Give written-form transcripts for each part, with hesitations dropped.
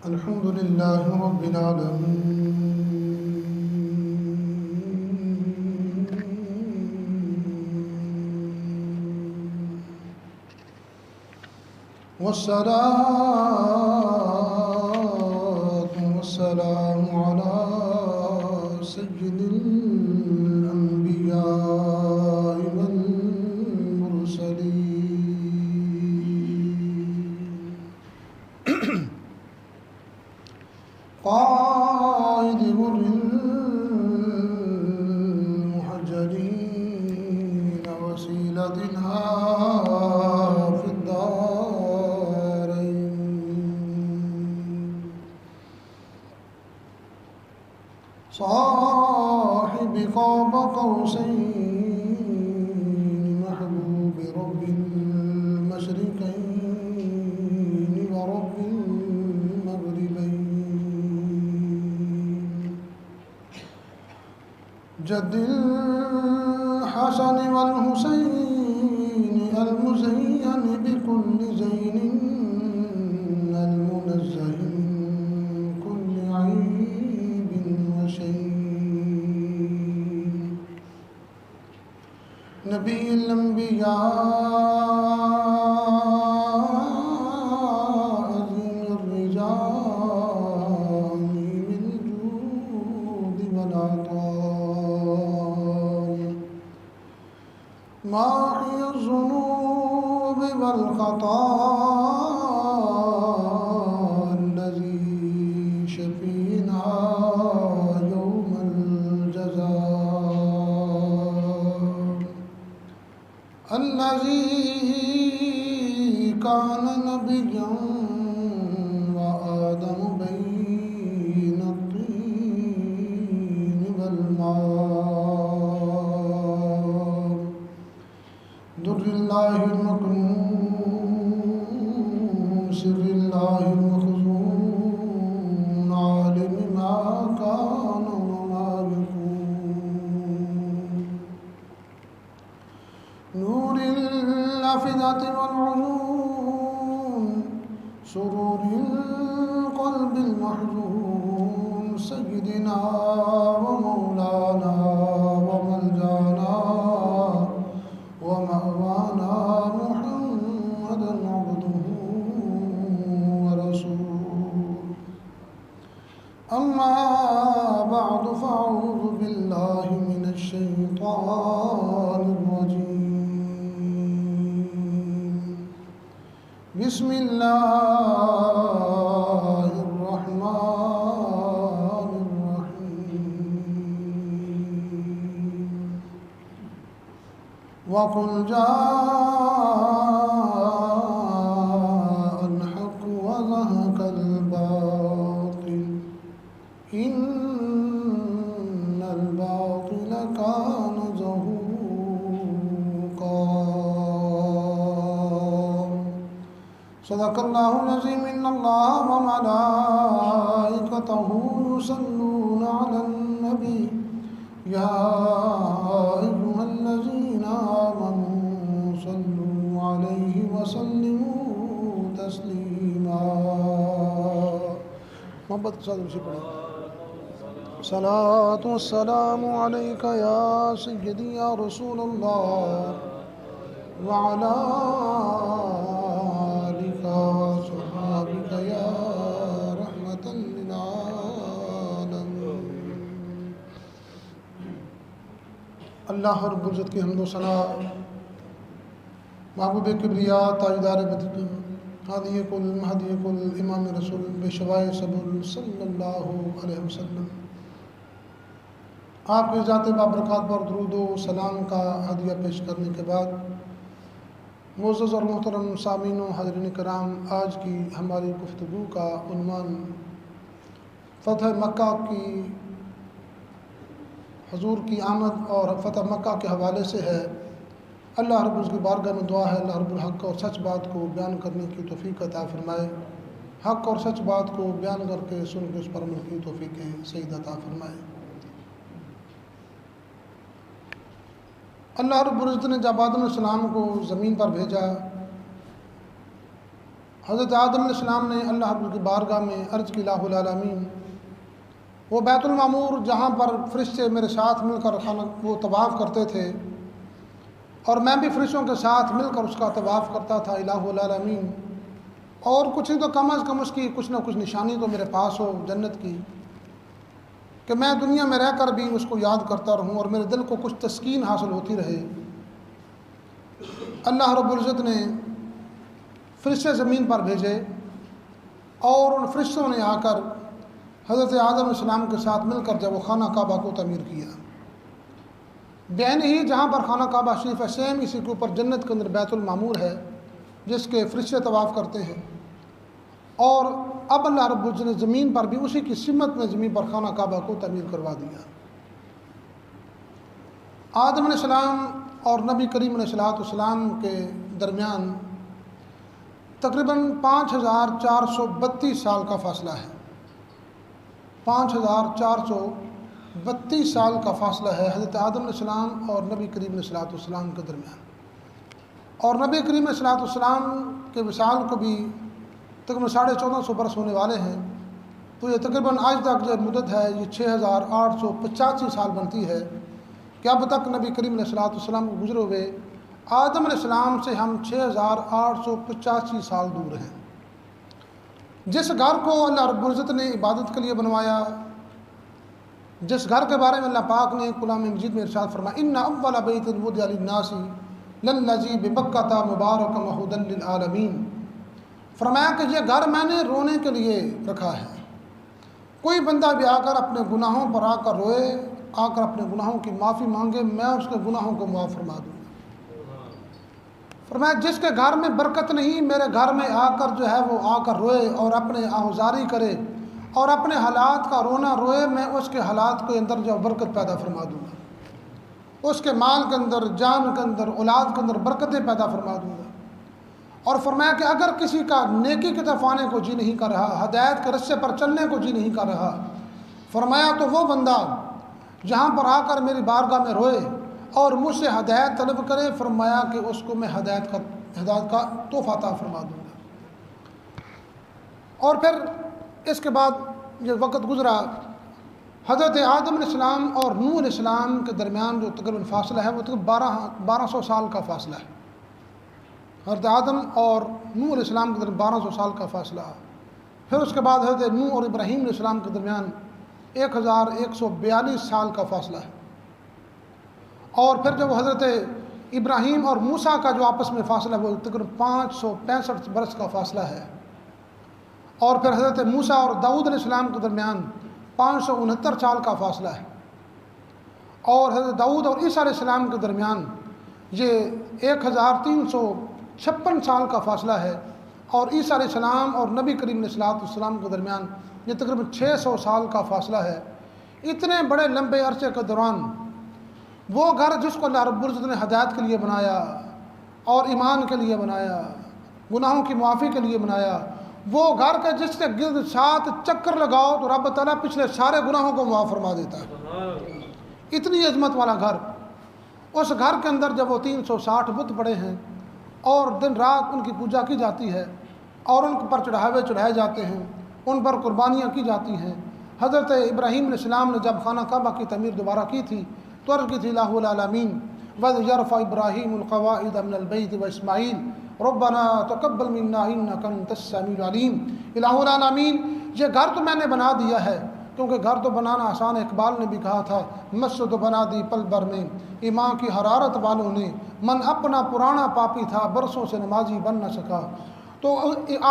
الحمد لله رب العالمين والصلاة والسلام على سيد الأنبياء والمرسلين قائد غر المحجلين وسيلتنا في الدارين صاحب قاب قوسين محبوب رب المشرقين ورب المغربين جد الحسن والحسين المزين بكل زين المنزه من كل عيب وشين نبي الأنبياء عظيم الرجال بالجود والعطاء ماحي الذنوب والخطايا الذي شفينا يوم الجزاء الذي كان نبيا وآدم بين الطين والماء در الله المكنون سر الله المخزون عالم ما كان وما يكون نور الأفئدة والعيون سرور القلب المحزون سيدنا ومولانا وملجانا ومأوانا محمدا عبده ورسوله أما بعد فأعوذ بالله من الشيطان الرجيم بسم الله الرحمن الرحيم وقل جاء الحق وزهق الباطل إن الباطل كان زهوقا صدق الله العظيم إن الله وملائكته يصلون على النبي يا أيها الذين آمنوا صلوا عليه وسلموا تسليما محبت کے ساتھ اسے پڑھیں صلاۃ والسلام علیک یا سیدی یا رسول اللہ وعلی آلک وصحابک یا رحمۃ للعالمین اللہ رب العزت کی حمد و ثنا محبوب کبریا تاجدار بدر ہادی کل مہدی کل امام رسول بشوائے صبر صلی اللہ علیہ وسلم آپ کے ذات بابرکات پر درود و سلام کا ہدیہ پیش کرنے کے بعد معزز اور محترم سامعین و حاضرین کرام، آج کی ہماری گفتگو کا عنوان فتح مکہ کی حضور کی آمد اور فتح مکہ کے حوالے سے ہے۔ اللہ رب العزت کی بارگاہ میں دعا ہے اللہ رب الحق اور سچ بات کو بیان کرنے کی توفیق عطا فرمائے، حق اور سچ بات کو بیان کر کے سن کے اس پر عمل کی توفیق سعید عطا فرمائے۔ اللہ رب العزت نے جب آدم علیہ السلام کو زمین پر بھیجا حضرت آدم علیہ السلام نے اللہ رب کی بارگاہ میں عرض کی الہ العالمین، وہ بیت المعمور جہاں پر فرشتے میرے ساتھ مل کر وہ طواف کرتے تھے اور میں بھی فرشتوں کے ساتھ مل کر اس کا طواف کرتا تھا، الہ العالمین، اور کچھ تو کم از کم اس کی کچھ نہ کچھ نشانی تو میرے پاس ہو جنت کی، کہ میں دنیا میں رہ کر بھی اس کو یاد کرتا رہوں اور میرے دل کو کچھ تسکین حاصل ہوتی رہے۔ اللہ رب العزت نے فرشتے زمین پر بھیجے اور ان فرشتوں نے آ کر حضرت آدم علیہ السلام کے ساتھ مل کر جب وہ خانہ کعبہ کو تعمیر کیا، بین ہی جہاں پر خانہ کعبہ شریف ہے سیم اسی کے اوپر جنت کے اندر بیت المعمور ہے جس کے فرشتے طواف کرتے ہیں، اور اب اللہ رب العزت نے زمین پر بھی اسی کی سمت میں زمین پر خانہ کعبہ کو تعمیر کروا دیا۔ آدم علیہ السلام اور نبی کریم علیہ السلام کے درمیان تقریباً 5432 سال کا فاصلہ ہے، 5432 سال کا فاصلہ ہے حضرت آدم علیہ السلام اور نبی کریم علیہ السلام کے درمیان، اور نبی کریم علیہ السلام کے وصال کو بھی تقریباً 1450 برس ہونے والے ہیں، تو یہ تقریباً آج تک جو مدت ہے یہ 6885 سال بنتی ہے کہ اب تک نبی کریم علیہ السلام کو گزرے ہوئے آدم علیہ السلام سے ہم 6885 سال دور ہیں۔ جس گھر کو اللہ رب العزت نے عبادت کے لیے بنوایا، جس گھر کے بارے میں اللہ پاک نے کلام مجید میں ارشاد فرمایا ان اول بیت وضع للناس للذی ببکۃ مبارک وہدی للعالمین، فرمایا کہ یہ گھر میں نے رونے کے لیے رکھا ہے، کوئی بندہ بھی آ کر اپنے گناہوں پر آ کر روئے، آ کر اپنے گناہوں کی معافی مانگے، میں اس کے گناہوں کو معاف فرما دوں گا۔ فرمایا جس کے گھر میں برکت نہیں، میرے گھر میں آ کر جو ہے وہ آ کر روئے اور اپنے آہوزاری کرے اور اپنے حالات کا رونا روئے، میں اس کے حالات کے اندر جو برکت پیدا فرما دوں گا، اس کے مال کے اندر، جان کے اندر، اولاد کے اندر برکتیں پیدا فرما دوں گا۔ اور فرمایا کہ اگر کسی کا نیکی کی طرف آنے کو جی نہیں کر رہا، ہدایت کے رستے پر چلنے کو جی نہیں کر رہا، فرمایا تو وہ بندہ جہاں پر آ کر میری بارگاہ میں روئے اور مجھ سے ہدایت طلب کرے، فرمایا کہ اس کو میں ہدایت کا تحفہ عطا فرما دوں گا۔ اور پھر اس کے بعد یہ وقت گزرا، حضرت آدم علیہ السلام اور نوح علیہ السلام کے درمیان جو تقریباً فاصلہ ہے وہ تقریباً 1200 سال کا فاصلہ ہے۔ حضرت آدم اور نوح علیہ السلام کے درمیان 1200 سال کا فاصلہ، پھر اس کے بعد حضرت نوح اور ابراہیم علیہ السلام کے درمیان 1142 سال کا فاصلہ ہے، اور پھر جب حضرت ابراہیم اور موسیٰ کا جو آپس میں فاصلہ ہے وہ تقریباً 565 برس کا فاصلہ ہے، اور پھر حضرت موسیٰ اور داؤد علیہ السلام کے درمیان 569 سال کا فاصلہ ہے، اور حضرت داؤد اور عیسیٰ علیہ السلام کے درمیان یہ 1356 سال کا فاصلہ ہے، اور عیسیٰ علیہ السلام اور نبی کریم علیہ السلام کے درمیان یہ تقریباً 600 سال کا فاصلہ ہے۔ اتنے بڑے لمبے عرصے کے دوران وہ گھر جس کو اللہ رب العزت نے ہدایت کے لیے بنایا اور ایمان کے لیے بنایا، گناہوں کی معافی کے لیے بنایا، وہ گھر کے جس کے گرد 7 چکر لگاؤ تو رب تعالیٰ پچھلے سارے گناہوں کو معاف فرما دیتا ہے۔ اتنی عظمت والا گھر، اس گھر کے اندر جب وہ 360 بت پڑے ہیں اور دن رات ان کی پوجا کی جاتی ہے اور ان پر چڑھاوے چڑھائے جاتے ہیں، ان پر قربانیاں کی جاتی ہیں۔ حضرت ابراہیم علیہ السلام نے جب خانہ کعبہ کی تعمیر دوبارہ کی تھی تو عرض کی تھی الہ العالمین وَإِذْ يَرْفَعُ إِبْرَاهِيمُ الْقَوَاعِدَ مِنَ الْبَيْتِ وَإِسْمَاعِيلُ رَبَّنَا تَقَبَّلْ مِنَّا إِنَّكَ أَنْتَ السَّمِيعُ الْعَلِيمُ۔ الہ العالمین یہ گھر تو میں نے بنا دیا ہے، کیونکہ گھر تو بنانا آسان ہے، اقبال نے بھی کہا تھا مسجد بنا دی پل بھر میں ایمان کی حرارت والوں نے، من اپنا پرانا پاپی تھا برسوں سے نمازی بن نہ سکا۔ تو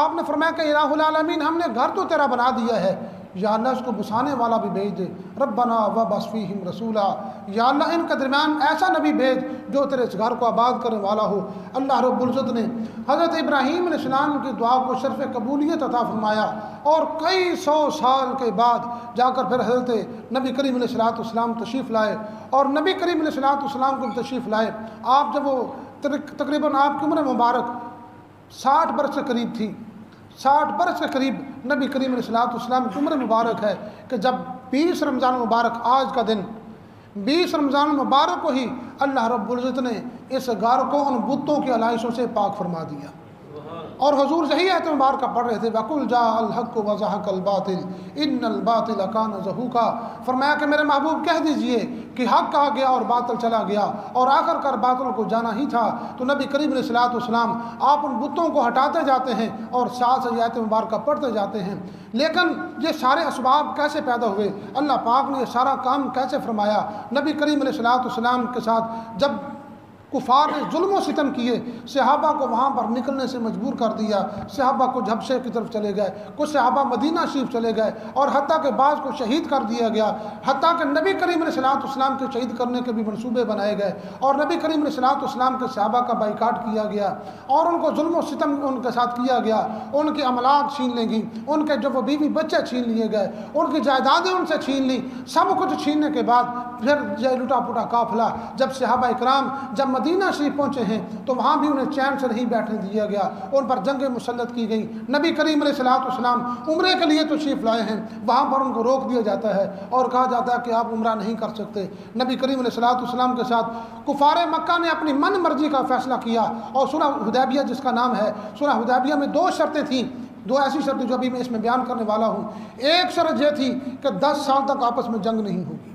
آپ نے فرمایا کہ الہ العالمین ہم نے گھر تو تیرا بنا دیا ہے، یا اللہ اس کو بسانے والا بھی بھیج دے، ربنا وابعث فیہم رسولا، یا اللہ ان کے درمیان ایسا نبی بھیج جو تیرے اس گھر کو آباد کرنے والا ہو۔ اللہ رب العزت نے حضرت ابراہیم علیہ السلام کی دعا کو شرف قبولیت عطا فرمایا، اور کئی 100 سال کے بعد جا کر پھر حضرت نبی کریم علیہ السلام تشریف لائے، اور نبی کریم علیہ السلام کو تشریف لائے۔ آپ جب وہ تقریباً آپ کی عمر مبارک 60 برس کے قریب تھی، 60 برس کے قریب نبی کریم علیہ السلام کی عمر مبارک ہے کہ جب 20 رمضان مبارک آج کا دن 20 رمضان مبارک کو ہی اللہ رب العزت نے اس گھر کو ان بتوں کی علائشوں سے پاک فرما دیا، اور حضور یہی آیت مبارکہ پڑھ رہے تھے وَقُلْ جَاءَ الْحَقُّ وَزَهَقَ الْبَاطِلُ إِنَّ الْبَاطِلَ كَانَ زَهُوقًا، فرمایا کہ میرے محبوب کہہ دیجئے کہ حق آ گیا اور باطل چلا گیا اور آخر کار باطل کو جانا ہی تھا۔ تو نبی کریم علیہ الصلوۃ والسلام آپ ان بتوں کو ہٹاتے جاتے ہیں اور ساتھ سے آیت مبارکہ پڑھتے جاتے ہیں۔ لیکن یہ سارے اسباب کیسے پیدا ہوئے، اللہ پاک نے یہ سارا کام کیسے فرمایا؟ نبی کریم علیہ الصلوۃ والسلام کے ساتھ جب کفار نے ظلم و ستم کیے، صحابہ کو وہاں پر نکلنے سے مجبور کر دیا، صحابہ کو حبشے کی طرف چلے گئے، کچھ صحابہ مدینہ شریف چلے گئے اور حتیٰ کہ بعض کو شہید کر دیا گیا، حتیٰ کہ نبی کریم علیہ الصلوۃ والسلام کے شہید کرنے کے بھی منصوبے بنائے گئے اور نبی کریم علیہ الصلوۃ والسلام کے صحابہ کا بائیکاٹ کیا گیا اور ان کو ظلم و ستم ان کے ساتھ کیا گیا، ان کی املاک چھین لیں گی، ان کے جو وہ بیوی بچے چھین لیے گئے، ان کی جائیدادیں ان سے چھین لی، سب کچھ چھیننے کے بعد پھر یہ لٹا پٹا قافلہ جب صحابہ اکرام جب مدینہ شریف پہنچے ہیں تو وہاں بھی انہیں چین سے نہیں بیٹھنے دیا گیا، ان پر جنگیں مسلط کی گئیں۔ نبی کریم علیہ الصلوۃ والسلام عمرے کے لیے تشریف لائے ہیں، وہاں پر ان کو روک دیا جاتا ہے اور کہا جاتا ہے کہ آپ عمرہ نہیں کر سکتے۔ نبی کریم علیہ الصلوۃ والسلام کے ساتھ کفار مکہ نے اپنی من مرضی کا فیصلہ کیا اور صلح حدیبیہ جس کا نام ہے، صلح حدیبیہ میں 2 شرطیں تھیں، 2 ایسی شرطیں جو ابھی میں اس میں بیان کرنے والا ہوں۔ ایک شرط یہ تھی کہ 10 سال تک آپس میں جنگ نہیں ہوگی،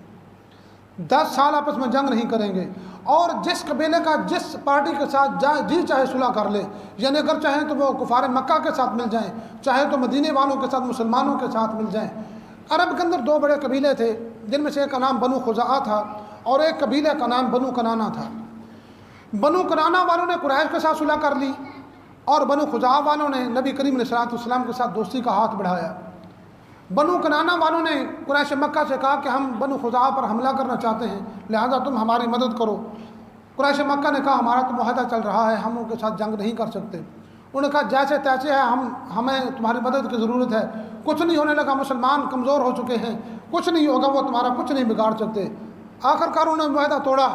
10 سال آپس میں جنگ نہیں کریں گے، اور جس قبیلے کا جس پارٹی کے ساتھ جی چاہے صلح کر لے، یعنی اگر چاہیں تو وہ کفار مکہ کے ساتھ مل جائیں، چاہے تو مدینے والوں کے ساتھ مسلمانوں کے ساتھ مل جائیں۔ عرب کے اندر 2 بڑے قبیلے تھے، جن میں سے ایک کا نام بنو خزاعہ تھا اور ایک قبیلے کا نام بنو کنانہ تھا۔ بنو کنانہ والوں نے قریش کے ساتھ صلح کر لی اور بنو خزاعہ والوں نے نبی کریم علیہ الصلوۃ والسلام کے ساتھ دوستی کا ہاتھ بڑھایا۔ بنو کنانہ والوں نے قریش مکہ سے کہا کہ ہم بنو خزاعہ پر حملہ کرنا چاہتے ہیں، لہذا تم ہماری مدد کرو۔ قریش مکہ نے کہا ہمارا تو معاہدہ چل رہا ہے، ہم ان کے ساتھ جنگ نہیں کر سکتے۔ انہوں نے کہا جیسے تیسے ہے، ہمیں تمہاری مدد کی ضرورت ہے، کچھ نہیں ہونے لگا، مسلمان کمزور ہو چکے ہیں، کچھ نہیں ہوگا، وہ تمہارا کچھ نہیں بگاڑ سکتے۔ آخر کار انہوں نے معاہدہ توڑا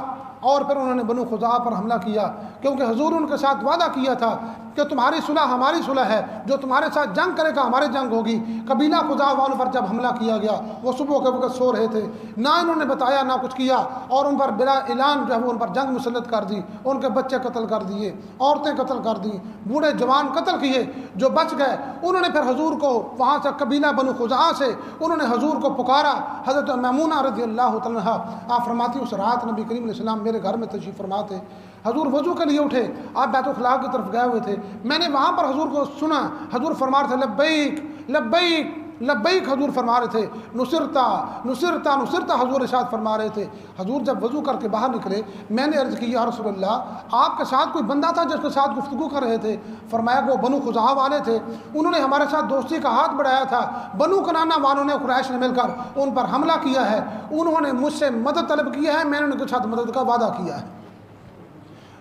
اور پھر انہوں نے بنو خزاعہ پر حملہ کیا، کیونکہ حضور ان کے ساتھ وعدہ کیا تھا کہ تمہاری صلح ہماری صلح ہے، جو تمہارے ساتھ جنگ کرے گا ہماری جنگ ہوگی۔ قبیلہ خزاعہ والوں پر جب حملہ کیا گیا، وہ صبح کے وقت سو رہے تھے، نہ انہوں نے بتایا نہ کچھ کیا، اور ان پر بلا اعلان جو ہے وہ ان پر جنگ مسلط کر دی، ان کے بچے قتل کر دیے، عورتیں قتل کر دی، بوڑھے جوان قتل کیے، جو بچ گئے انہوں نے پھر حضور کو وہاں سے قبیلہ بنو خزاعہ سے انہوں نے حضور کو پکارا۔ حضرت میمونہ رضی اللہ تعالی عنہا آپ فرماتی اس رات نبی کریم علیہ السلام میرے گھر میں تشریف فرما تھے، حضور وضو کے لیے اٹھے، آپ بیت الخلاء کی طرف گئے ہوئے تھے، میں نے وہاں پر حضور کو سنا، حضور فرما رہے تھے لبیک لبیک لبیک، حضور فرما رہے تھے نصرتا نصرتا نصرتا، حضور ارشاد فرما رہے تھے۔ حضور جب وضو کر کے باہر نکلے، میں نے عرض کی یا رسول اللہ آپ کے ساتھ کوئی بندہ تھا جس کے ساتھ گفتگو کر رہے تھے؟ فرمایا وہ بنو خزاعہ والے تھے، انہوں نے ہمارے ساتھ دوستی کا ہاتھ بڑھایا تھا، بنو کنانہ والوں نے قریش نے مل کر ان پر حملہ کیا ہے، انہوں نے مجھ سے مدد طلب کی ہے، میں نے ان کے ساتھ مدد کا وعدہ کیا ہے۔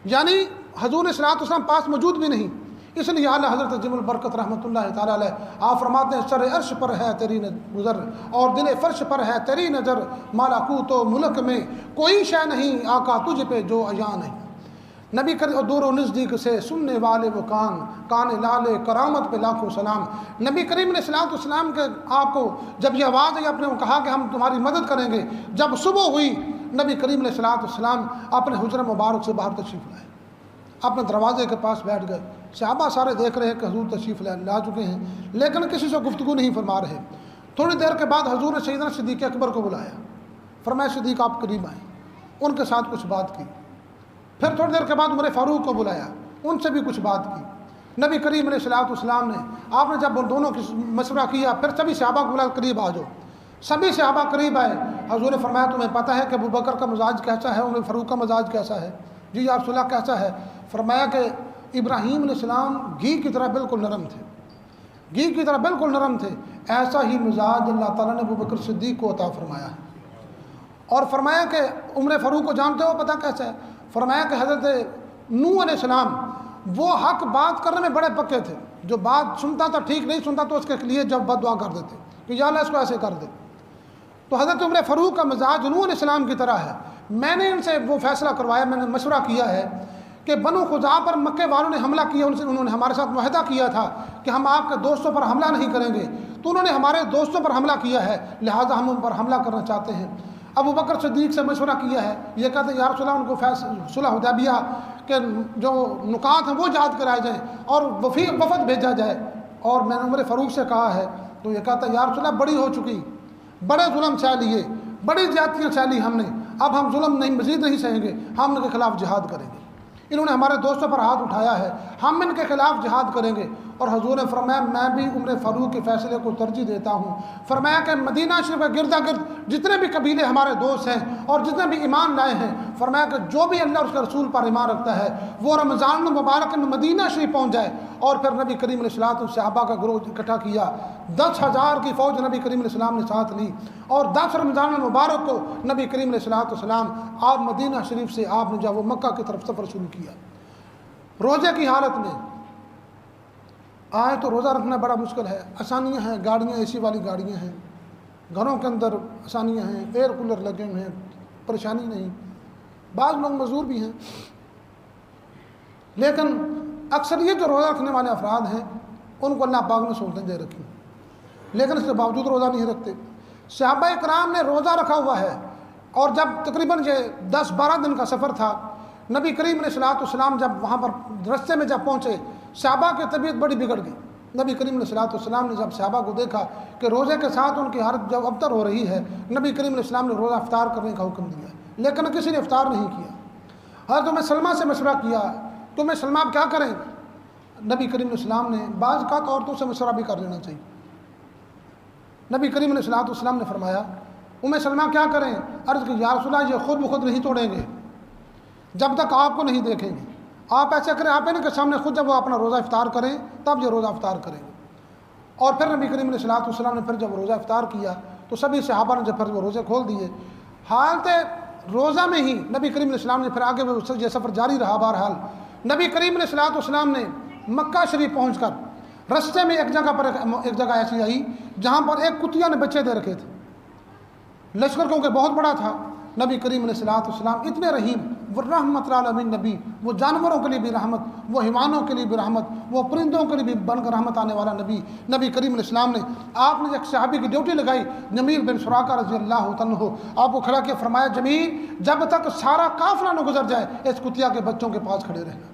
یعنی حضور صلی اللہ علیہ وسلم پاس موجود بھی نہیں، اس لیے اعلیٰ حضرت عظیم البرکت رحمۃ اللہ تعالیٰ علیہ آپ فرماتے ہیں سر عرش پر ہے تیری گزر اور دل فرش پر ہے تیری نظر، مالاکوت و ملک میں کوئی شے نہیں آقا تجھ پہ جو عیاں نہیں۔ نبی کریم دور و نزدیک سے سننے والے وہ کان لالے کرامت پہ لاکھوں سلام۔ نبی کریم علیہ الصلوۃ والسلام کے آپ کو جب یہ آواز آئی، آپ نے کہا کہ ہم تمہاری مدد کریں گے، جب صبح ہوئی نبی کریم علیہ الصلوۃ والسلام اپنے حجرہ مبارک سے باہر تشریف لائے، اپنے دروازے کے پاس بیٹھ گئے، صحابہ سارے دیکھ رہے ہیں کہ حضور تشریف لا چکے ہیں، لیکن کسی سے گفتگو نہیں فرما رہے۔ تھوڑی دیر کے بعد حضور نے سیدنا صدیق اکبر کو بلایا، فرمایا صدیق آپ قریب آئیں، ان کے ساتھ کچھ بات کی۔ پھر تھوڑی دیر کے بعد عمر فاروق کو بلایا، ان سے بھی کچھ بات کی۔ نبی کریم علیہ الصلوۃ والسلام نے آپ نے جب ان دونوں کی مشورہ کیا، پھر سبھی صحابہ کو بلایا قریب آ جاؤ۔ سبھی صحابہ قریب آئے، حضور نے فرمایا تمہیں پتہ ہے کہ ابو بکر کا مزاج کیسا ہے، عمر فاروق کا مزاج کیسا ہے؟ جی یا رسول اللہ کیسا ہے؟ فرمایا کہ ابراہیم علیہ السلام گھی کی طرح بالکل نرم تھے، گھی کی طرح بالکل نرم تھے، ایسا ہی مزاج اللہ تعالیٰ نے ابو بکر صدیق کو عطا فرمایا ہے۔ اور فرمایا کہ عمر فاروق کو جانتے ہو پتہ کیسا ہے؟ فرمایا کہ حضرت نوح علیہ السلام وہ حق بات کرنے میں بڑے پکے تھے، جو بات سنتا تھا ٹھیک نہیں سنتا تو اس کے لیے جب بد دعا کر دیتے کہ یا اللہ اس کو ایسے کر دے۔ تو حضرت عمر فاروق کا مزاج نوح علیہ السلام کی طرح ہے۔ میں نے ان سے وہ فیصلہ کروایا، میں نے مشورہ کیا ہے کہ بنو خزاعہ پر مکے والوں نے حملہ کیا، انہوں نے ہمارے ساتھ معاہدہ کیا تھا کہ ہم آپ کے دوستوں پر حملہ نہیں کریں گے، تو انہوں نے ہمارے دوستوں پر حملہ کیا ہے، لہٰذا ہم ان پر حملہ کرنا چاہتے ہیں۔ ابو بکر صدیق سے مشورہ کیا ہے، یہ کہتے ہیں یا رسول اللہ ان کو صلح حدیبیہ کہ جو نکات ہیں وہ یاد کرائے جائیں اور وفد بھیجا جائے. اور میں نے عمر فاروق سے کہا ہے تو یہ کہتا یا رسول اللہ بڑی ہو چکی, بڑے ظلم سہ لیے, بڑی زیادتیاں سہ لی ہم نے, اب ہم ظلم نہیں مزید نہیں سہیں گے, ہم ان کے خلاف جہاد کریں گے. انہوں نے ہمارے دوستوں پر ہاتھ اٹھایا ہے, ہم ان کے خلاف جہاد کریں گے. اور حضور نے فرمایا میں بھی عمر فاروق کے فیصلے کو ترجیح دیتا ہوں. فرمایا کہ مدینہ شریف کے گردا گرد جتنے بھی قبیلے ہمارے دوست ہیں اور جتنے بھی ایمان لائے ہیں, فرمایا کہ جو بھی اللہ اور اس کے رسول پر ایمان رکھتا ہے وہ رمضان المبارک میں مدینہ شریف پہنچ جائے. اور پھر نبی کریم علیہ الصلوۃ والسلام صحابہ کا گروہ اکٹھا کیا, 10,000 کی فوج نبی کریم علیہ السلام نے ساتھ لی, اور 10 رمضان المبارک کو نبی کریم علیہ الصلوۃ والسلام آپ مدینہ شریف سے آپ نے جب وہ مکہ کی طرف سفر شروع کیا. روزے کی حالت میں آئے تو روزہ رکھنا بڑا مشکل ہے. آسانیاں ہیں, گاڑیاں اے سی والی گاڑیاں ہیں, گھروں کے اندر آسانیاں ہیں, ایئر کولر لگے ہوئے ہیں, پریشانی نہیں. بعض لوگ مزدور بھی ہیں, لیکن اکثریت جو روزہ رکھنے والے افراد ہیں ان کو اللہ پاک نے سہولتیں دے رکھی, لیکن اس کے باوجود روزہ نہیں رکھتے. صحابہ کرام نے روزہ رکھا ہوا ہے, اور جب تقریباً یہ 10-12 دن کا سفر تھا, نبی کریم علیہ الصلوۃ والسلام جب وہاں پر رستے میں جب پہنچے, صحابہ کی طبیعت بڑی بگڑ گئی. نبی کریم علیہ الصلوۃ والسلام نے جب صحابہ کو دیکھا کہ روزے کے ساتھ ان کی حالت جب ابتر ہو رہی ہے, نبی کریم علیہ السلام نے روزہ افطار کرنے کا حکم دیا, لیکن کسی نے افطار نہیں کیا. حضرت ام سلمہ سے مشورہ کیا, تمہیں سلمہ آپ کیا کریں؟ نبی کریم علیہ السلام نے بعض کا عورتوں سے مشورہ بھی کر لینا چاہیے. نبی کریم علیہ الصلوۃ والسلام نے فرمایا ام سلمہ کیا کریں؟ عرض کہ یا رسول اللہ یہ خود بخود نہیں توڑیں گے جب تک آپ کو نہیں دیکھیں گے. آپ ایسا کریں, آپ ان کے سامنے خود جب وہ اپنا روزہ افطار کریں تب یہ روزہ افطار کریں گے. اور پھر نبی کریم علیہ الصلوۃ والسلام نے پھر جب روزہ افطار کیا تو سبھی صحابہ نے جب پھر وہ روزے کھول دیے. حالت روزہ میں ہی نبی کریم علیہ السلام نے پھر آگے یہ سفر جاری رہا. بہرحال نبی کریم علیہ الصلوۃ والسلام نے مکہ شریف پہنچ کر رستے میں ایک جگہ ایسی آئی جہاں پر ایک کتیا نے بچے دے رکھے تھے. لشکر کیونکہ بہت بڑا تھا, نبی کریم علیہ الصلوۃ والسلام اتنے رحیم, وہ رحمت للعالمین نبی, وہ جانوروں کے لیے بھی رحمت, وہ حیوانوں کے لیے بھی رحمت, وہ پرندوں کے لیے بھی بن کر رحمت آنے والا نبی. نبی کریم علیہ السلام نے آپ نے ایک صحابی کی ڈیوٹی لگائی, جمیل بن سراقہ رضی اللہ عنہ, آپ کو کھڑا کیا, فرمایا جمیل جب تک سارا قافلہ نہ گزر جائے اس کتیا کے بچوں کے پاس کھڑے رہنا,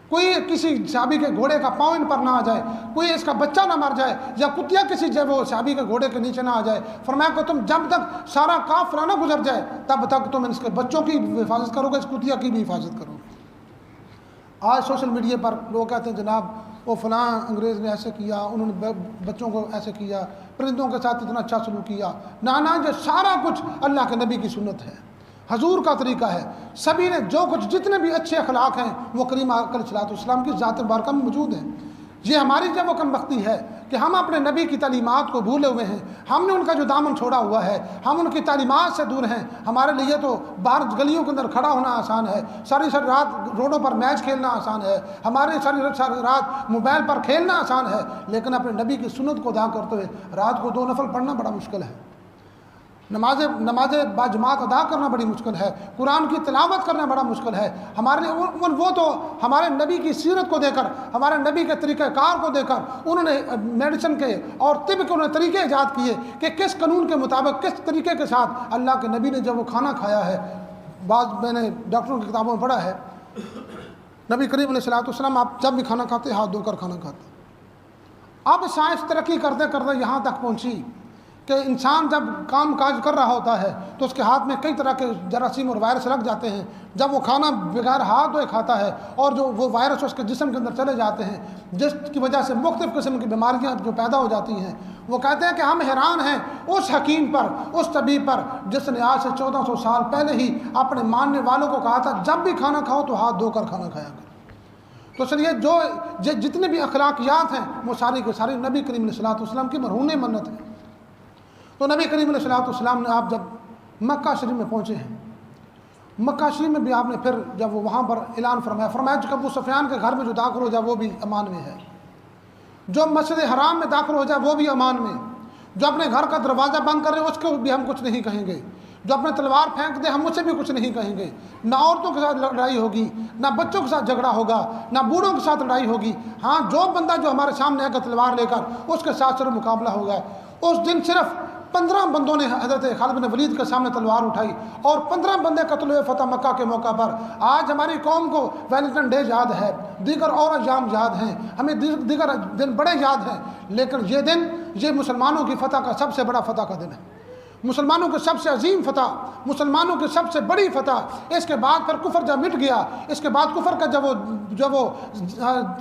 کوئی کسی صحابی کے گھوڑے کا پاؤں ان پر نہ آ جائے, کوئی اس کا بچہ نہ مر جائے, یا کتیا کسی جب وہ صحابی کے گھوڑے کے نیچے نہ آ جائے. فرمایا کہ تم جب تک سارا قافلہ نہ گزر جائے تب تک تم اس کے بچوں کی بھی حفاظت کرو گے, اس کتیا کی بھی حفاظت کرو گے. آج سوشل میڈیا پر لوگ کہتے ہیں جناب وہ فلاں انگریز نے ایسے کیا, انہوں نے بچوں کو ایسے کیا, پرندوں کے ساتھ اتنا اچھا سلوک کیا. نہ یہ سارا کچھ اللہ کے نبی کی سنت ہے, حضور کا طریقہ ہے. سبھی نے جو کچھ جتنے بھی اچھے اخلاق ہیں وہ کریم علیہ الصلوۃ والسلام کی ذات مبارکہ میں موجود ہیں. یہ ہماری جب وہ کم بختی ہے کہ ہم اپنے نبی کی تعلیمات کو بھولے ہوئے ہیں, ہم نے ان کا جو دامن چھوڑا ہوا ہے, ہم ان کی تعلیمات سے دور ہیں. ہمارے لیے تو باہر گلیوں کے اندر کھڑا ہونا آسان ہے, ساری رات روڈوں پر میچ کھیلنا آسان ہے, ہمارے ساری رات موبائل پر کھیلنا آسان ہے, لیکن اپنے نبی کی سنت کو ادا کرتے ہوئے رات کو 2 نفل پڑھنا بڑا مشکل ہے. نماز باجماعت ادا کرنا بڑی مشکل ہے, قرآن کی تلاوت کرنا بڑا مشکل ہے. ہمارے لیے وہ تو ہمارے نبی کی سیرت کو دے کر, ہمارے نبی کے طریقہ کار کو دے کر انہوں نے میڈیسن کے اور طب کے انہوں نے طریقے ایجاد کیے کہ کس قانون کے مطابق کس طریقے کے ساتھ اللہ کے نبی نے جب وہ کھانا کھایا ہے. بعض میں نے ڈاکٹروں کی کتابوں میں پڑھا ہے, نبی کریم علیہ الصلوۃ والسلام آپ جب بھی کھانا کھاتے ہاتھ دھو کر کھانا کھاتے. اب سائنس ترقی کرتے کرتے یہاں تک پہنچی کہ انسان جب کام کاج کر رہا ہوتا ہے تو اس کے ہاتھ میں کئی طرح کے جراثیم اور وائرس لگ جاتے ہیں. جب وہ کھانا بغیر ہاتھ دھوئے کھاتا ہے اور جو وہ وائرس اس کے جسم کے اندر چلے جاتے ہیں, جس کی وجہ سے مختلف قسم کی بیماریاں جو پیدا ہو جاتی ہیں. وہ کہتے ہیں کہ ہم حیران ہیں اس حکیم پر, اس طبیب پر جس نے آج سے 1400 سال پہلے ہی اپنے ماننے والوں کو کہا تھا جب بھی کھانا کھاؤ تو ہاتھ دھو کر کھانا کھایا کرو. تو چلیے جو جتنے بھی اخلاقیات ہیں وہ ساری کے ساری نبی کریم علیہ الصلوۃ والسلام کی مرہون منت ہے. تو نبی کریم علیہ الصلوۃ والسلام نے آپ جب مکہ شریف میں پہنچے ہیں, مکہ شریف میں بھی آپ نے پھر جب وہ وہاں پر اعلان فرمایا کہ ابو سفیان کے گھر میں جو داخل ہو جائے وہ بھی امان میں ہے, جو مسجد حرام میں داخل ہو جائے وہ بھی امان میں, جو اپنے گھر کا دروازہ بند کر رہے اس کو بھی ہم کچھ نہیں کہیں گے, جو اپنے تلوار پھینک دے ہم اسے بھی کچھ نہیں کہیں گے. نہ عورتوں کے ساتھ لڑائی ہوگی, نہ بچوں کے ساتھ جھگڑا ہوگا, نہ بوڑھوں کے ساتھ لڑائی ہوگی. ہاں جو بندہ جو ہمارے سامنے آئے گا تلوار لے کر اس کے ساتھ صرف مقابلہ ہوگا. اس دن صرف 15 بندوں نے حضرت خالد بن ولید کے سامنے تلوار اٹھائی اور 15 بندے قتل ہوئے فتح مکہ کے موقع پر۔ آج ہماری قوم کو ویلنٹن ڈے یاد ہے، دیگر اور ایام یاد ہیں، ہمیں دیگر دن بڑے یاد ہیں، لیکن یہ دن یہ مسلمانوں کی فتح کا سب سے بڑا فتح کا دن ہے، مسلمانوں کی سب سے عظیم فتح، مسلمانوں کی سب سے بڑی فتح۔ اس کے بعد پھر کفر جب مٹ گیا، اس کے بعد کفر کا جب وہ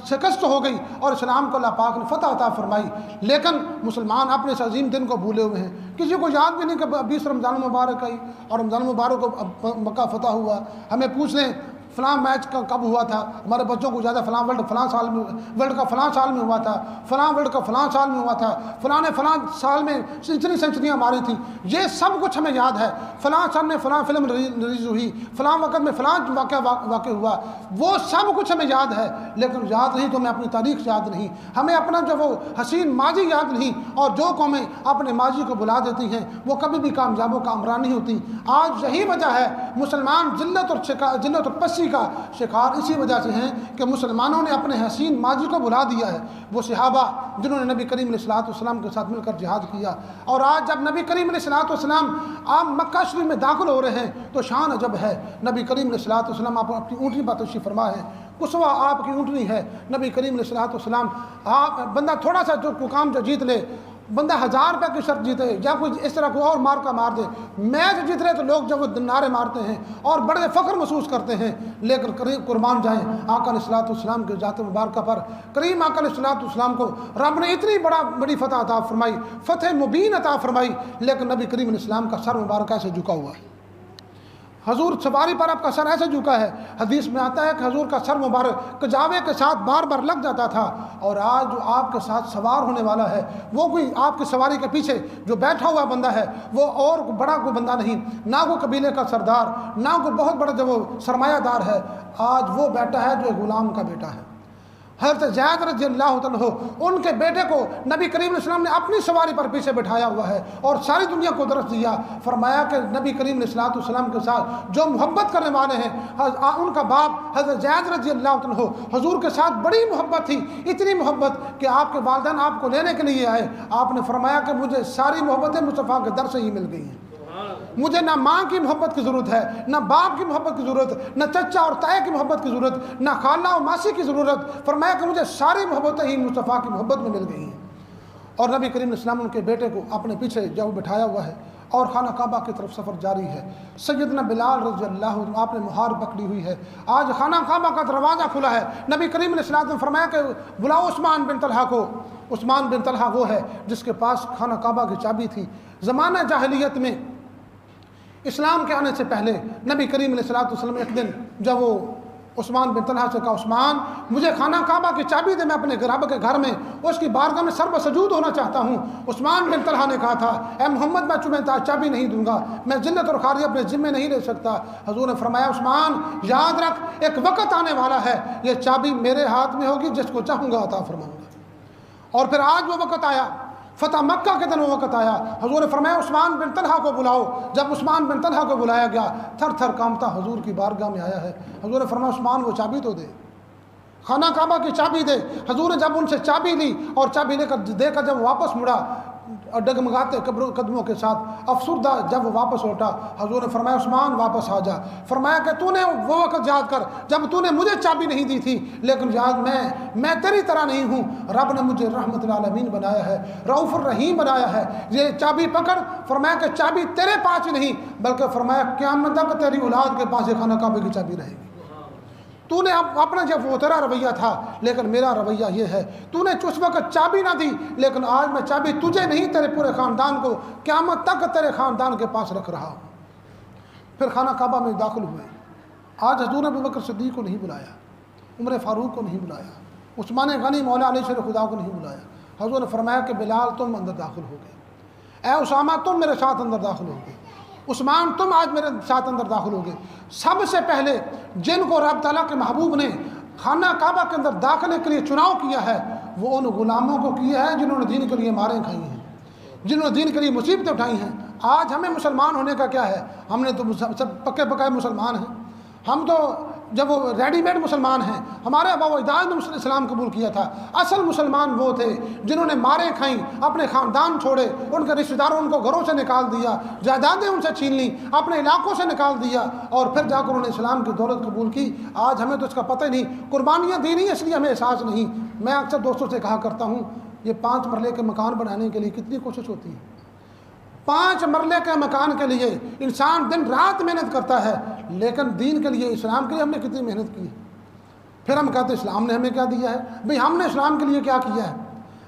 شکست ہو گئی اور اسلام کو اللہ پاک نے فتح عطا فرمائی، لیکن مسلمان اپنے اس عظیم دن کو بھولے ہوئے ہیں۔ کسی کو یاد بھی نہیں کہ 20 رمضان مبارک آئی اور رمضان مبارک کو مکہ فتح ہوا۔ ہمیں پوچھ لیں فلاں میچ کب ہوا تھا، ہمارے بچوں کو زیادہ فلاں ورلڈ فلاں سال میں، ورلڈ کا فلاں سال میں ہوا تھا، فلاں ورلڈ کا فلاں سال میں ہوا تھا، فلاں نے فلاں سال میں اتنی سینچریاں ماری تھیں، یہ سب کچھ ہمیں یاد ہے۔ فلاں سال میں فلاں فلم ریلیز ہوئی، فلاں وقت میں فلاں واقع ہوا، وہ سب کچھ ہمیں یاد ہے، لیکن یاد نہیں تو ہمیں اپنی تاریخ یاد نہیں، ہمیں اپنا جو وہ حسین ماضی یاد نہیں۔ اور جو قومیں اپنے ماضی کو بلا دیتی ہیں وہ کبھی بھی کامیاب و کامران نہیں ہوتی۔ آج یہی وجہ ہے مسلمان ذلت اور پسی کا شکار اسی وجہ سے ہیں کہ مسلمانوں نے اپنے حسین ماضی کو بلا دیا ہے۔ وہ صحابہ جنہوں نے نبی کریم علیہ الصلوۃ والسلام کے ساتھ مل کر جہاد کیا، اور آج جب نبی کریم علیہ الصلوۃ والسلام آپ مکہ شریف میں داخل ہو رہے ہیں تو شان عجب ہے۔ نبی کریم علیہ الصلوۃ والسلام آپ اپنی اونٹنی پر تشریف فرما ہے، قصوہ آپ کی اونٹنی ہے۔ نبی کریم علیہ الصلوۃ والسلام آپ بندہ تھوڑا سا جو کام جو جیت لے، بندہ 1000 روپے کی شرط جیتے یا کوئی اس طرح کو اور مار کا مار دے، میچ جیت رہے تو لوگ جب وہ نعرے مارتے ہیں اور بڑے فخر محسوس کرتے ہیں، لیکن قربان جائیں آقا علیہ الصلوۃ والسلام کے ذات مبارکہ پر۔ کریم آقا علیہ الصلوۃ والسلام کو رب نے اتنی بڑی فتح عطا فرمائی، فتح مبین عطا فرمائی، لیکن نبی کریم علیہ السلام کا سر مبارک ایسے جھکا ہوا ہے۔ حضور سواری پر آپ کا سر ایسے جھکا ہے، حدیث میں آتا ہے کہ حضور کا سر مبارک کجاوے کے ساتھ بار بار لگ جاتا تھا، اور آج جو آپ کے ساتھ سوار ہونے والا ہے وہ کوئی آپ کی سواری کے پیچھے جو بیٹھا ہوا بندہ ہے وہ اور بڑا کوئی بندہ نہیں، نہ کوئی قبیلے کا سردار، نہ کوئی بہت بڑا جو وہ سرمایہ دار ہے، آج وہ بیٹا ہے جو غلام کا بیٹا ہے۔ حضرت زید رضی اللہ عنہ ان کے بیٹے کو نبی کریم علیہ السلام نے اپنی سواری پر پیچھے بٹھایا ہوا ہے اور ساری دنیا کو درس دیا۔ فرمایا کہ نبی کریم علیہ السلام کے ساتھ جو محبت کرنے والے ہیں، ان کا باپ حضرت زید رضی اللہ عنہ حضور کے ساتھ بڑی محبت تھی، اتنی محبت کہ آپ کے والدین آپ کو لینے کے لیے آئے، آپ نے فرمایا کہ مجھے ساری محبتیں مصطفیٰ کے در سے ہی مل گئی ہیں، مجھے نہ ماں کی محبت کی ضرورت ہے، نہ باپ کی محبت کی ضرورت، نہ چچا اور تایا کی محبت کی ضرورت، نہ خالہ اور ماسی کی ضرورت۔ فرمایا کہ مجھے ساری محبتیں ہی مصطفیٰ کی محبت میں مل گئی ہیں۔ اور نبی کریم علیہ السلام ان کے بیٹے کو اپنے پیچھے جب بٹھایا ہوا ہے اور خانہ کعبہ کی طرف سفر جاری ہے۔ سیدنا بلال رضی اللہ عنہ آپ نے مہار پکڑی ہوئی ہے، آج خانہ کعبہ کا دروازہ کھلا ہے۔ نبی کریم علیہ السلام نے فرمایا کہ بلاؤ عثمان بن طلحہ کو۔ عثمان بن طلحہ وہ ہے جس کے پاس خانہ کعبہ کی چابی تھی۔ زمانہ جاہلیت میں اسلام کے آنے سے پہلے نبی کریم علیہ السلام ایک دن جب وہ عثمان بن طلحہ سے کہا عثمان مجھے خانہ کعبہ کی چابی دے، میں اپنے رب کے گھر میں اس کی بارگاہ میں سر بسجود ہونا چاہتا ہوں۔ عثمان بن طلحہ نے کہا تھا اے محمد میں تمہیں چابی نہیں دوں گا، میں ذلت اور خاری اپنے ذمے نہیں لے سکتا۔ حضور نے فرمایا عثمان یاد رکھ ایک وقت آنے والا ہے یہ چابی میرے ہاتھ میں ہوگی، جس کو چاہوں گا عطا فرماؤں گا۔ اور پھر آج وہ وقت آیا، فتح مکہ کے دن وہ وقت آیا۔ حضور نے فرمایا عثمان بن طلحہ کو بلاؤ۔ جب عثمان بن طلحہ کو بلایا گیا تھر تھر کانپتا حضور کی بارگاہ میں آیا ہے۔ حضور نے فرمایا عثمان وہ چابی تو دے، خانہ کعبہ کی چابی دے۔ حضور نے جب ان سے چابی لی اور چابی دے کر جب واپس مڑا اور ڈگمگاتے قدموں کے ساتھ افسردہ جب وہ واپس لوٹا، حضور نے فرمایا عثمان واپس آ جا۔ فرمایا کہ تو نے وہ وقت یاد کر جب تو نے مجھے چابی نہیں دی تھی، لیکن یاد میں تیری طرح نہیں ہوں، رب نے مجھے رحمت للعالمین بنایا ہے، رؤوف الرحیم بنایا ہے۔ یہ چابی پکڑ۔ فرمایا کہ چابی تیرے پاس ہی نہیں بلکہ فرمایا قیامت تک تیری اولاد کے پاس خانہ کعبے کی چابی رہے گی۔ تو نے اپنا جب وہ تیرا رویہ تھا، لیکن میرا رویہ یہ ہے تو نے اس وقت چابی نہ دی، لیکن آج میں چابی تجھے نہیں تیرے پورے خاندان کو قیامت تک تیرے خاندان کے پاس رکھ رہا ہوں۔ پھر خانہ کعبہ میں داخل ہوئے۔ آج حضور نے ابوبکر صدیق کو نہیں بلایا، عمر فاروق کو نہیں بلایا، عثمان غنی مولا علی شیر خدا کو نہیں بلایا۔ حضور نے فرمایا کہ بلال تم اندر داخل ہو گئے، اے اسامہ تم میرے ساتھ اندر داخل ہو گئے، عثمان تم آج میرے ساتھ اندر داخل ہو گئے۔ سب سے پہلے جن کو رب تعالیٰ کے محبوب نے خانہ کعبہ کے اندر داخلے کے لیے چناؤ کیا ہے وہ ان غلاموں کو کیا ہے جنہوں نے دین کے لیے ماریں کھائی ہیں، جنہوں نے دین کے لیے مصیبتیں اٹھائی ہیں۔ آج ہمیں مسلمان ہونے کا کیا ہے؟ ہم نے تو سب پکے پکائے مسلمان ہیں، ہم تو جب وہ ریڈی میڈ مسلمان ہیں، ہمارے آبا و اجداد نے اسلام قبول کیا تھا۔ اصل مسلمان وہ تھے جنہوں نے ماریں کھائیں، اپنے خاندان چھوڑے، ان کے رشتہ داروں ان کو گھروں سے نکال دیا، جائیدادیں ان سے چھین لیں، اپنے علاقوں سے نکال دیا، اور پھر جا کر انہوں نے اسلام کی دولت قبول کی۔ آج ہمیں تو اس کا پتہ ہی نہیں، قربانیاں دی نہیں اس لیے ہمیں احساس نہیں۔ میں اکثر دوستوں سے کہا کرتا ہوں، یہ 5 مرلے کے مکان بنانے کے لیے کتنی کوشش ہوتی ہے؟ 5 مرلے کے مکان کے لیے انسان دن رات محنت کرتا ہے، لیکن دین کے لیے، اسلام کے لیے ہم نے کتنی محنت کی ہے؟ پھر ہم کہتے ہیں اسلام نے ہمیں کیا دیا ہے؟ بھئی ہم نے اسلام کے لیے کیا کیا ہے؟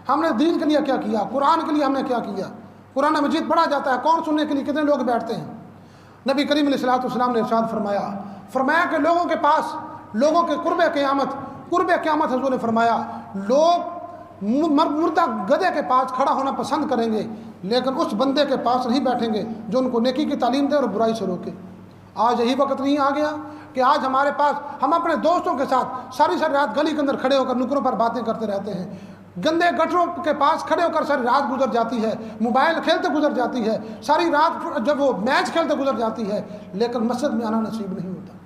ہم نے دین کے لیے کیا کیا؟ قرآن کے لیے ہم نے کیا کیا؟ قرآن مجید پڑھا جاتا ہے، کون سننے کے لیے کتنے لوگ بیٹھتے ہیں؟ نبی کریم علیہ السلام نے ارشاد فرمایا کہ لوگوں کے پاس، لوگوں کے قرب قیامت حضور نے فرمایا، لوگ مردہ گدھے کے پاس کھڑا ہونا پسند کریں گے، لیکن اس بندے کے پاس نہیں بیٹھیں گے جو ان کو نیکی کی تعلیم دے اور برائی سے روکے۔ آج یہی وقت نہیں آ گیا کہ آج ہمارے پاس ہم اپنے دوستوں کے ساتھ ساری رات گلی کے اندر کھڑے ہو کر نکروں پر باتیں کرتے رہتے ہیں، گندے گٹروں کے پاس کھڑے ہو کر ساری رات گزر جاتی ہے، موبائل کھیلتے گزر جاتی ہے، ساری رات جب وہ میچ کھیلتے گزر جاتی ہے، لیکن مسجد میں آنا نصیب نہیں ہوتا۔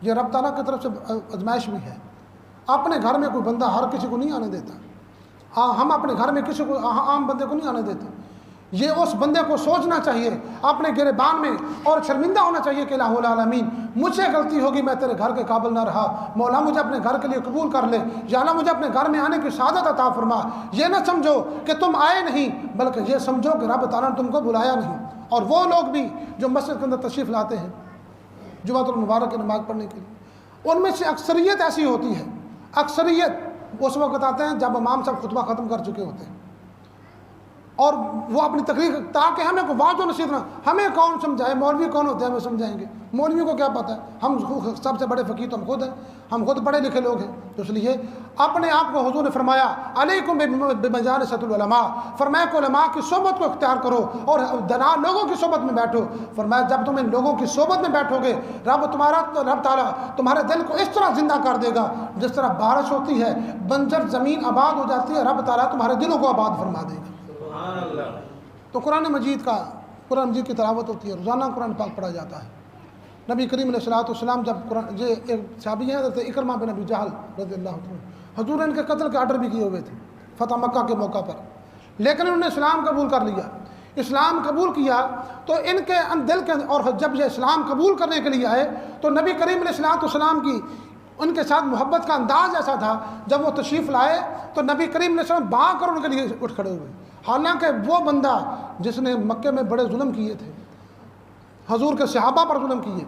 یہ رب تعالیٰ کی طرف سے آزمائش بھی ہے۔ اپنے گھر میں کوئی بندہ ہر کسی کو نہیں آنے دیتا، ہم اپنے گھر میں کسی کو عام بندے کو نہیں آنے دیتے۔ یہ اس بندے کو سوچنا چاہیے، اپنے گریبان میں، اور شرمندہ ہونا چاہیے کہ الہ العالمین مجھ سے غلطی ہوگی، میں تیرے گھر کے قابل نہ رہا، مولا مجھے اپنے گھر کے لیے قبول کر لے، یا اللہ مجھے اپنے گھر میں آنے کی سعادت عطا فرما۔ یہ نہ سمجھو کہ تم آئے نہیں، بلکہ یہ سمجھو کہ رب تعالیٰ نے تم کو بلایا نہیں۔ اور وہ لوگ بھی جو مسجد کے اندر تشریف لاتے ہیں جمعۃ المبارک کی نماز پڑھنے کے لیے، ان میں سے اکثریت ایسی ہوتی ہے، اکثریت اس وقت آتے ہیں جب امام صاحب خطبہ ختم کر چکے ہوتے ہیں، اور وہ اپنی تقریر، تاکہ ہمیں کو واضح نصیحت نہ، ہمیں کون سمجھائے، مولوی کون ہوتے ہیں ہمیں سمجھائیں گے، مولوی کو کیا پتہ ہے، ہم سب سے بڑے فقیر تو ہم خود ہیں، ہم خود پڑھے لکھے لوگ ہیں۔ تو اس لیے اپنے آپ کو حضور نے فرمایا علیکم بمجالس العلماء، فرمایا کہ علماء کی صحبت کو اختیار کرو اور دنا لوگوں کی صحبت میں بیٹھو۔ فرمایا جب تم ان لوگوں کی صحبت میں بیٹھو گے، رب تعالیٰ تمہارے دل کو اس طرح زندہ کر دے گا جس طرح بارش ہوتی ہے، بنجر زمین آباد ہو جاتی ہے، رب تعالیٰ تمہارے دلوں کو آباد فرما دے گا۔ تو قرآن مجید کی تلاوت ہوتی ہے، روزانہ قرآن پاک پڑھا جاتا ہے۔ نبی کریم علیہ السلام جب قرآن، یہ ایک صحابی ہیں حضرت اکرمہ بن ابی جہل رضی اللہ عنہ، حضور نے ان کے قتل کے آرڈر بھی کیے ہوئے تھے فتح مکہ کے موقع پر، لیکن انہوں نے اسلام قبول کر لیا۔ اسلام قبول کیا تو ان کے دل کے، اور جب یہ اسلام قبول کرنے کے لیے آئے تو نبی کریم علیہ السلام کی ان کے ساتھ محبت کا انداز ایسا تھا، جب وہ تشریف لائے تو نبی کریم علیہ السلام بھاگ کر ان کے لیے اٹھ کھڑے ہوئے، حالانکہ وہ بندہ جس نے مکے میں بڑے ظلم کیے تھے، حضور کے صحابہ پر ظلم کیے،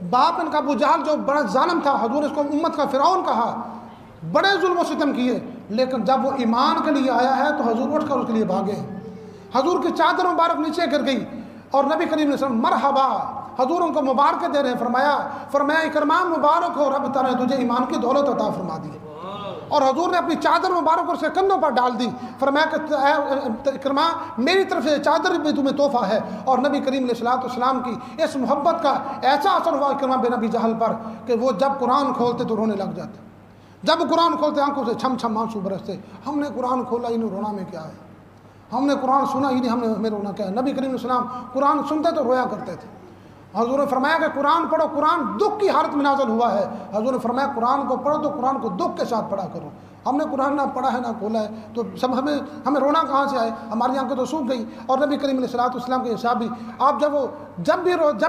باپ ان کا ابو جہل جو بڑا ظالم تھا، حضور اس کو امت کا فرعون کہا، بڑے ظلم و ستم کیے، لیکن جب وہ ایمان کے لیے آیا ہے تو حضور اٹھ کر اس کے لیے بھاگے۔ حضور کی چادر مبارک نیچے گر گئی اور نبی کریم علیہ السلام مرحبا، حضور ان کو مبارک دے رہے ہیں، فرمایا اکرمہ مبارک ہو، رب تعالیٰ نے تجھے ایمان کی دولت عطا فرما دی۔ اور حضور نے اپنی چادر مبارک اس کے کندھوں پر ڈال دی، فرمایا کہ اکرمہ میری طرف سے چادر بھی تمہیں تحفہ ہے۔ اور نبی کریم علیہ السلام کی اس محبت کا ایسا اثر ہوا اکرمہ بن ابی جہل پر کہ وہ جب قرآن کھولتے تو رونے لگ جاتے، جب قرآن کھولتے آنکھوں سے چھم چھم آنسو برستے، ہم نے قرآن کھولا ہی نہیں، رونا میں کیا ہے، ہم نے قرآن سنا ہی نہیں، ہمیں رونا کیا ہے۔ نبی کریم علیہ السلام قرآن سنتے تو رویا کرتے تھے۔ حضور نے فرمایا کہ قرآن پڑھو، قرآن دکھ کی حالت میں نازل ہوا ہے۔ حضور نے فرمایا قرآن کو پڑھو تو قرآن کو دکھ کے ساتھ پڑھا کرو۔ ہم نے قرآن نہ پڑھا ہے نہ کھولا ہے تو سب ہمیں رونا کہاں سے آئے، ہماری آنکھیں تو سوکھ گئی۔ اور نبی کریم علیہ السلام کے حساب بھی آپ جب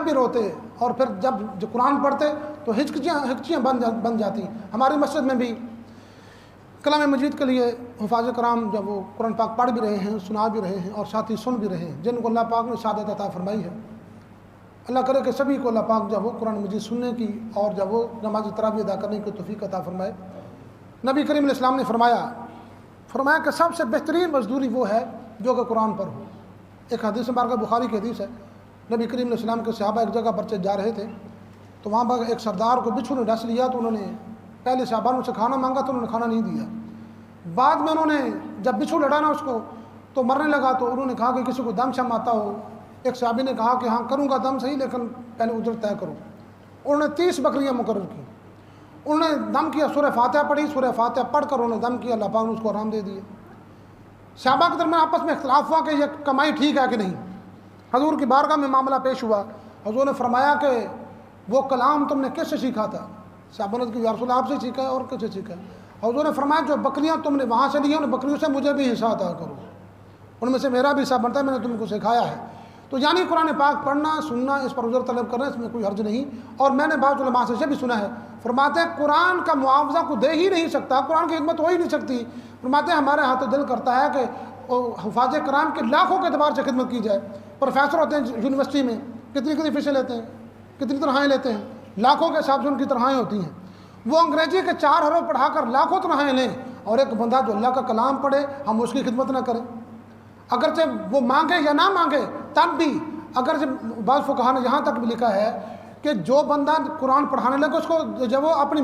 بھی روتے اور پھر جب قرآن پڑھتے تو ہچکیاں بن جاتی۔ ہماری مسجد میں بھی کلام مجید کے لیے حفاظ کرام جب وہ قرآن پاک پڑھ بھی رہے ہیں، سنا بھی رہے ہیں اور ساتھ ہی سن بھی رہے ہیں، جن کو اللہ پاک نے سعادت عطا فرمائی ہے۔ اللہ کرے کہ سبھی کو اللہ پاک جب وہ قرآن مجید سننے کی اور جب وہ نماز تراویح ادا کرنے کی توفیق عطا فرمائے۔ نبی کریم علیہ السلام نے فرمایا کہ سب سے بہترین مزدوری وہ ہے جو کہ قرآن پر ہو۔ ایک حدیث مبارکہ بخاری کی حدیث ہے، نبی کریم علیہ السلام کے صحابہ ایک جگہ پر جا رہے تھے تو وہاں پر ایک سردار کو بچھو نے ڈس لیا، تو انہوں نے پہلے صحابہ سے کھانا مانگا تو انہوں نے کھانا نہیں دیا۔ بعد میں انہوں نے جب بچھو لڑانا اس کو تو مرنے لگا تو انہوں نے کہا کہ کسی کو دم شم آتا ہو۔ ایک صحابی نے کہا کہ ہاں کروں گا دم صحیح، لیکن پہلے اجرت طے کرو۔ انہوں نے 30 بکریاں مقرر کی، انہوں نے دم کیا، سورہ فاتحہ پڑھی، سورہ فاتحہ پڑھ کر انہوں نے دم کیا، اللہ پاک نے اس کو آرام دے دیے۔ صحابہ کے درمیان آپس میں اختلاف ہوا کہ یہ کمائی ٹھیک ہے کہ نہیں۔ حضور کی بارگاہ میں معاملہ پیش ہوا، حضور نے فرمایا کہ وہ کلام تم نے کس سے سیکھا تھا؟ صحابہ نے کہ یا رسول اللہ آپ سے سیکھا ہے، اور کس سے سیکھا ہے؟ اور حضور نے فرمایا جو بکریاں تم نے وہاں سے لی ہیں ان بکریوں سے مجھے بھی حصہ عطا کرو، ان میں سے میرا بھی حصہ بنتا ہے، میں نے تم کو سکھایا ہے۔ تو یعنی قرآن پاک پڑھنا سننا، اس پر عذر طلب کرنا، اس میں کوئی حرج نہیں۔ اور میں نے بعض علماء سے بھی سنا ہے، فرماتے ہیں قرآن کا معاوضہ کو دے ہی نہیں سکتا، قرآن کی خدمت ہو ہی نہیں سکتی۔ فرماتے ہیں ہمارے ہاتھ دل کرتا ہے کہ حفاظ کرام کے لاکھوں کے اعتبار سے خدمت کی جائے۔ پروفیسر ہوتے ہیں یونیورسٹی میں، کتنی فیسیں لیتے ہیں، کتنی تنخواہیں لیتے ہیں، لاکھوں کے حساب سے ان کی تنخواہیں ہوتی ہیں۔ وہ انگریزی کے 4 حروف پڑھا کر لاکھوں تنخواہیں لیں، اور ایک بندہ جو اللہ کا کلام پڑھے ہم اس کی خدمت نہ کریں، اگرچہ وہ مانگے یا نہ مانگے تب بھی۔ اگرچہ بعض فقہا نے یہاں تک بھی لکھا ہے کہ جو بندہ قرآن پڑھانے لگے اس کو جب وہ اپنی